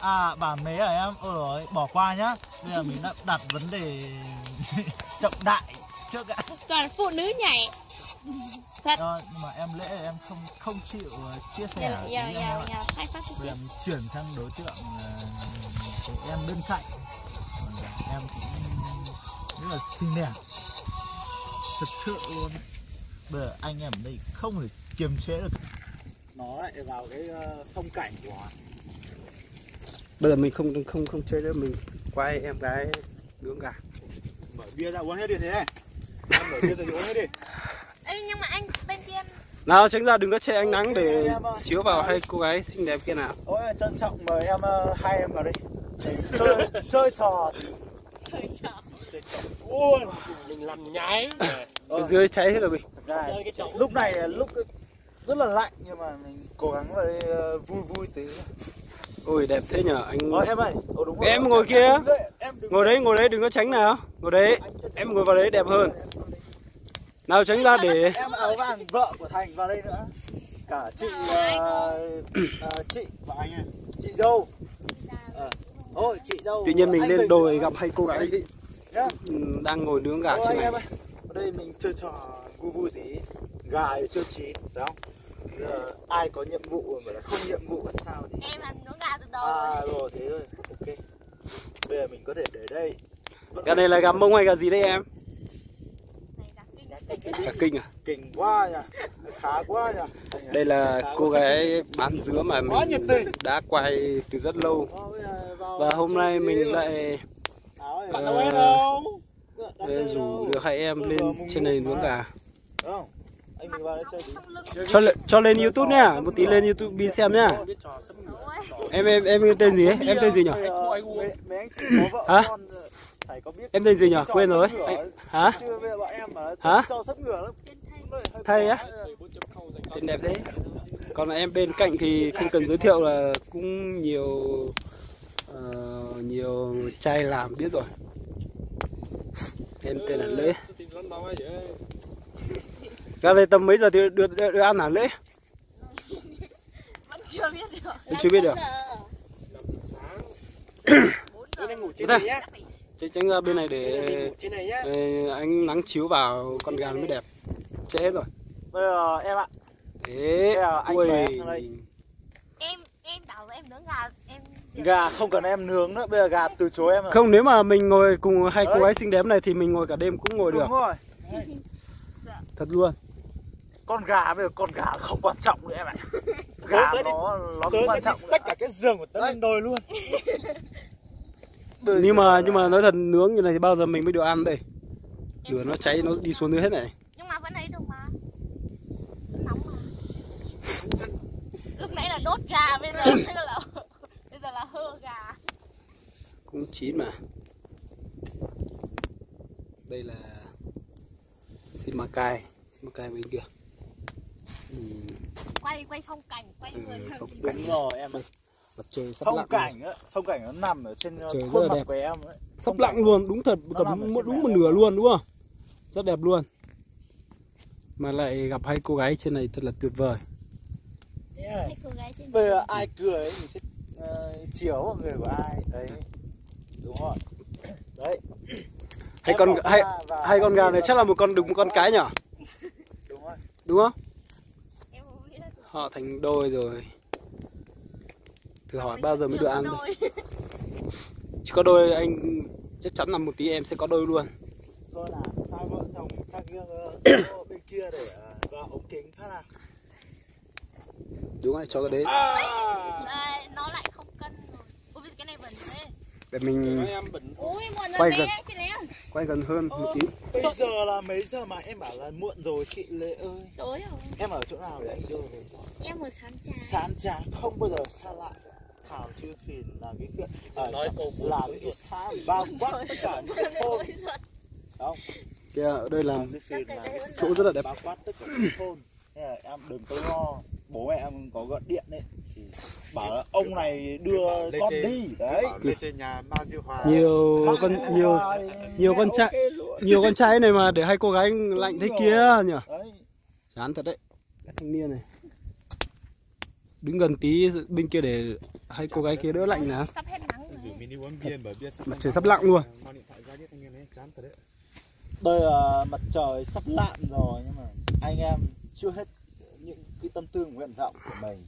anh. À bản mế hả em? Ôi rồi bỏ qua nhá. Bây giờ mình đã đặt vấn đề trọng đại trước ạ. Toàn phụ nữ nhảy. Thật. Nhưng mà em lễ em không chịu chia sẻ. Dạ, khai phát bây giờ mình chuyển sang đối tượng của em bên cạnh. Em cũng rất là xinh đẹp. Thật sự luôn. Bây giờ anh em ở đây không thể kiềm chế được. Nó lại vào cái phong cảnh của bây giờ mình không chơi nữa, mình quay em gái nướng gà. Mở bia ra uống hết đi thế. Em mở bia ra uống hết đi. Ê, nhưng mà anh bên kia Nào tránh ra, đừng có che ánh nắng để chiếu vào hai cô gái xinh đẹp kia nào. Ôi trân trọng mời em hai em vào đây. Chơi trò. trời trời. Ui, mình làm nhái. Ở dưới cháy hết rồi mình. Lúc này lúc rất là lạnh nhưng mà mình cố gắng vào đây vui tí. Ôi đẹp thế nhở anh. Em ơi, đúng rồi. Em ngồi kia. Ngồi đấy đừng có tránh nào. Ngồi đấy. Em ngồi vào đấy đẹp hơn. Nào tránh ra để em áo vàng vợ của Thành vào đây nữa. Cả chị chị và anh ấy. Chị dâu. Ôi chị dâu. tự nhiên mình lên đồi gặp hai cô gái đang ngồi nướng gà trên này. Ở đây mình chơi trò vui tí. Gà chưa chín, đúng không? Ai có nhiệm vụ mà không nhiệm vụ làm sao thì Em làm nướng gà từ đầu rồi thế rồi, ok. Bây giờ mình có thể để đây. Gà này là gà Mông hay gà gì đấy em? Gà Kinh à? Kinh quá nhỉ, khá quá nhỉ. Đây là cô gái bán dứa mà mình đã quay từ rất lâu. Và hôm nay mình lại rủ được hai em lên trên này nướng gà. Cho lên YouTube nhá, một tí lên YouTube đi xem nhá. Em tên gì ấy? Em tên gì nhỉ? Hả? Em tên gì nhỉ? Quên rồi. Hả? Hả? Thầy á? Tên đẹp thế. Còn em bên cạnh thì không cần giới thiệu là cũng nhiều trai làm biết rồi. Em tên là Lễ. Ra về tầm mấy giờ thì đưa ăn hả Lễ? vẫn chưa biết được. Em chưa biết được. Tránh ra bên này để ánh nắng chiếu vào con gà nó mới đẹp. Chết hết rồi. Bây giờ em ạ. Thế anh em bảo với em nướng gà em. Gà không cần em nướng nữa, bây giờ gà từ chối em rồi. Không, nếu mà mình ngồi cùng hai cô gái xinh đẹp này thì mình ngồi cả đêm cũng ngồi được. Đúng rồi. Thật luôn. Con gà bây giờ con gà không quan trọng nữa em ạ. Gà nó không quan trọng. Xách cả cái giường của tớ lên đồi luôn. Nhưng mà nói thật nướng như này thì bao giờ mình mới được ăn đây? Lửa nó cháy nó đi xuống nước hết này. Nhưng mà vẫn ấy được mà. Nóng mà. Lúc nãy là đốt gà, bây giờ là hơ gà. Cũng chín mà. Đây là Simacai bên kia. Quay phong cảnh, quay người. Đúng rồi em ơi. Mặt trời sắp phong lặn. Phong cảnh nó nằm ở trên trời khuôn mặt đẹp. của em ấy. Sắp lặn luôn, đúng thật, đúng một nửa luôn đúng không? Rất đẹp luôn. Mà lại gặp hai cô gái trên này thật là tuyệt vời. Bây giờ ai cười ấy mình sẽ chiếu vào người của ai đấy. Đúng rồi. Đấy. Hai con gà này chắc là một con cái nhỉ? Đúng rồi. Đúng không? Họ thành đôi rồi. Thử hỏi bao giờ mới được ăn thôi. Chỉ có đôi anh chắc chắn là một tí em sẽ có đôi luôn. Thôi là hai vợ chồng sang bên kia để vào ống kính phát nào. Đúng rồi, cho cái đấy. Đây, nó lại không cân rồi. Ui, cái này bẩn thế. Để mình Ui, quay gần hơn một tí. Bây giờ là mấy giờ mà em bảo là muộn rồi chị Lệ ơi? Tối rồi. Em ở chỗ nào để anh đưa về? Em ở Sán Trà. Sán Trà không bao giờ xa lại. Thảo chưa phìn là cái chuyện là cái xã bao quát tất cả những cái thôn. Không? Kìa, ở đây là chỗ rất là đẹp. Bao quát tất cả các thôn. Nên là em đừng có lo. Bố mẹ em có gọi điện đấy thì bảo là ông này đưa con đi đấy. Lên trên nhà Ma Diêu Hòa. Nhiều con trai này mà để hai cô gái lạnh thế kia nhỉ. Chán thật đấy. Các thanh niên này. đứng gần tí bên kia để hai cô gái kia đỡ lạnh nào. Sắp hết nắng rồi. Mặt trời sắp lặn luôn. Bây mặt trời sắp lặn rồi nhưng mà anh em chưa hết những cái tâm tư nguyện vọng của mình.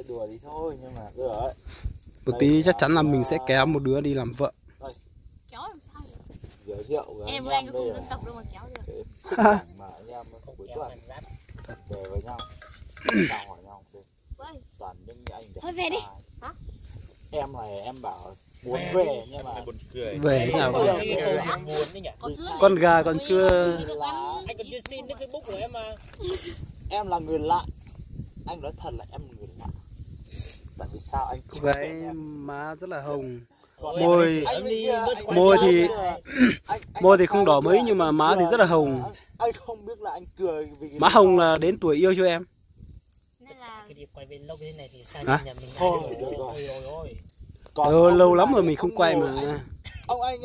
Đùa đi thôi nhưng mà được ấy. Một tí chắc chắn là mình sẽ kéo một đứa đi làm vợ. Kéo làm sao vậy? Giới thiệu với Em anh với anh em có cùng dân tộc đâu mà kéo được. cái mà anh em cuối tuần về với nhau, chào hỏi nhau, toàn những anh đẹp. Thôi về đi. Hả? Em này em bảo muốn về nhưng mà Về thế nào Buồn đấy nhỉ. con gà còn chưa. Anh còn chưa xin cái Facebook của em mà. Em là người lạ. Anh nói thật là em là người lạ. Tại vì sao anh Cô gái má rất là hồng. môi Môi thì không đỏ mấy nhưng mà má thì rất là hồng. Anh không biết là anh cười vì Má hồng là đến tuổi yêu cho em. Nên là Cái đi quay bên lâu thế này thì sao Hả? nhà mình Thôi, ai được rồi. Lâu lắm rồi mình không quay mà. Ông anh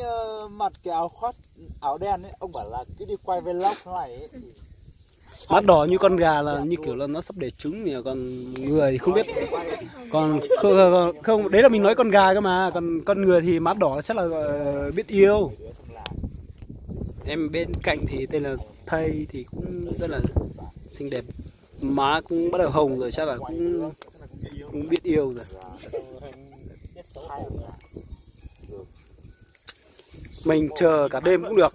mặc cái áo khoác áo đen ấy, ông bảo là cứ đi quay vlog này ấy, thì... Mắt đỏ như con gà là như kiểu là nó sắp đẻ trứng thì còn người thì không biết. Còn không đấy là mình nói con gà cơ mà, còn con người thì mắt đỏ chắc là biết yêu. Em bên cạnh thì tên là Thầy thì cũng rất là xinh đẹp, má cũng bắt đầu hồng rồi, chắc là cũng biết yêu rồi. Mình chờ cả đêm cũng được,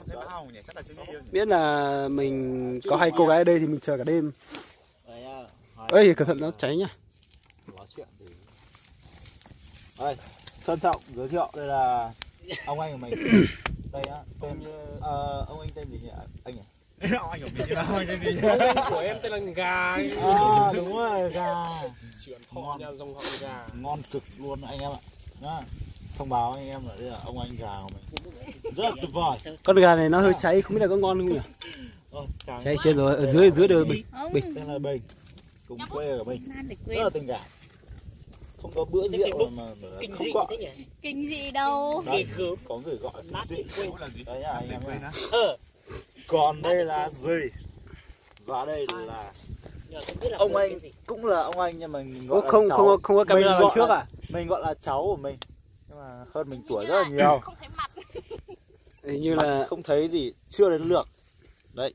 miễn là mình có hai cô gái ở đây thì mình chờ cả đêm. Ơi cẩn thận nó cháy nhá. Trân trọng giới thiệu đây là ông anh của mình. Đây á, tên ông anh tên gì nhỉ anh nhỉ? Ông của em tên là Gà. Đúng rồi, gà. Ngon nha, dòng họ gà. Ngon cực luôn anh em ạ. Đó. Thông báo anh em là đây là ông anh gà của mình. Rất là tuyệt vời. Con gà này nó hơi cháy, không biết là có ngon không nhỉ? Cháy chết rồi, ở dưới đều bình. Tên là Bình. Cùng quê ở Bình. Rất là tình cảm. Không có bữa rượu mà Kinh không dị gọi. thế nhỉ? kinh dị đâu. Ghê gớm. Có người gọi kinh dị. Đấy là anh em nhá. Còn đây là gì? Và đây là ông anh, cũng là ông anh nhưng mà mình gọi là cháu. Không có camera lần trước à? Mình gọi là cháu của mình. Nhưng mà hơn mình tuổi rất là nhiều. Không thấy mặt. Hình như là không thấy gì, chưa đến lượt. Đấy.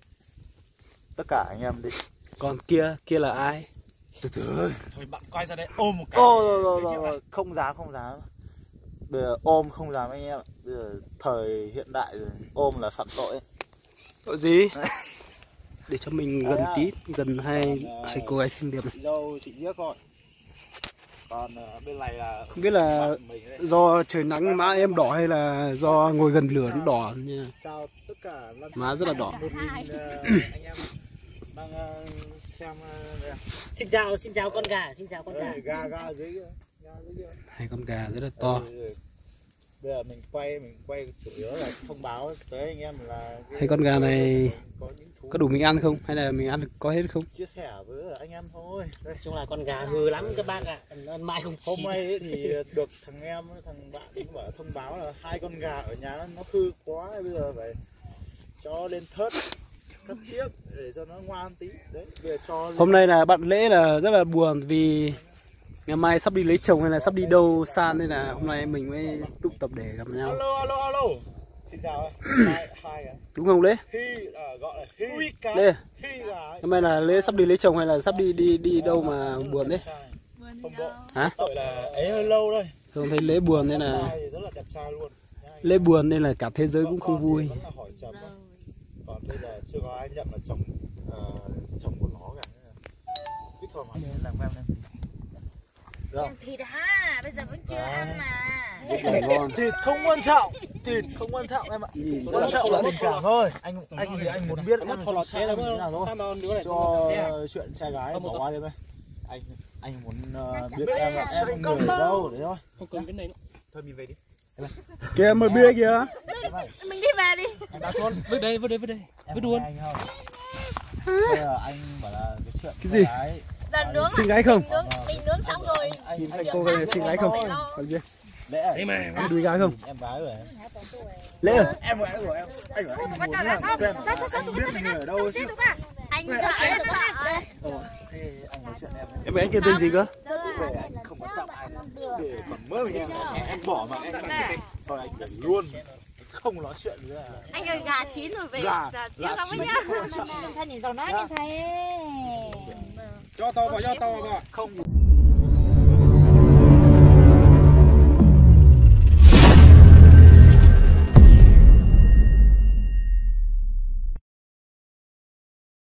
Tất cả anh em đi. còn kia là ai? Từ từ. Thôi bạn quay ra đây ôm một cái. Rồi. Không dám. Bây giờ ôm không dám anh em. Bây giờ thời hiện đại rồi, ôm là phạm tội ấy. Tội gì? Để cho mình gần tí, gần hai cô gái xinh đẹp này. Đâu chị giết rồi. Còn bên này là Không biết là do trời nắng má em đỏ hay là do ngồi gần lửa nó đỏ như này. chào tất cả Má rất là đỏ. anh em đang xem Xin chào con gà, xin chào con gà. gà dưới kia. Hai con gà rất là to. Bây giờ mình quay chủ yếu là thông báo tới anh em là Hai con gà này có những thú có đủ mình ăn không? Hay là mình ăn có hết không? chia sẻ với anh em thôi. Đây. Chung là con gà hư lắm các bác ạ. Ăn mãi không Hôm chín. nay ấy thì được thằng bạn nó bảo thông báo là hai con gà ở nhà nó hư quá, bây giờ phải cho lên thớt cắt tiếp để cho nó ngoan tí. Đấy, về cho Hôm nay là bạn Lễ là rất là buồn vì ngày mai sắp đi lấy chồng hay là sắp đi đâu xa, nên là hôm nay mình mới tụ tập để gặp nhau. Alo. Xin chào hai cái. Đúng không Lễ? Gọi là Hi cá. Lễ. Hi là Hôm nay là Lễ sắp đi lấy chồng hay là sắp đi đâu mà buồn đấy? không bộ. Hả? Tội là ấy hơi lâu thôi. Thường thấy Lễ buồn nên là Rất là đẹp trai luôn. Lễ buồn nên là cả thế giới cũng không vui. Vẫn là hỏi chồng thôi. Còn bây giờ chưa có ai nhận là chồng của nó cả. Biết không mà làm em đây. Em thịt hả? Bây giờ vẫn chưa ăn mà. Thịt không quan trọng, em ạ. Quan trọng là tình cảm thôi. Anh thì anh muốn biết em trong xe là như nào thôi. Cho chuyện trai gái bỏ qua đi đây. Anh muốn biết em là em người ở đâu đấy thôi. Không cần cái này nữa. Thôi mình về đi. Kìa mở bia kìa. Mình đi về đi. Anh đã xuống. Vứt đây. Vứt luôn. Bây giờ anh bảo là cái chuyện Cái gì? Dần nướng. Xinh gái không? Mình nướng xong rồi. Nhìn thấy cô gái xinh gái không? Còn gì? Lễ Thế mà. Có đuôi gái không? em gái rồi. Lễ ơi. Em gái của em. Anh muốn làm quen. Sao biết người ở đâu chứ. anh cứ xé tụi con. Thế chuyện em. Anh kia tên gì cơ? Về anh không quan trọng ai để còn mơ với em bỏ mà em thôi anh để luôn. Không nói chuyện nữa. Anh ơi gà chín rồi về. Gà chín chín. Thầy nhìn giàu nát như thầy. Cho to vào. Không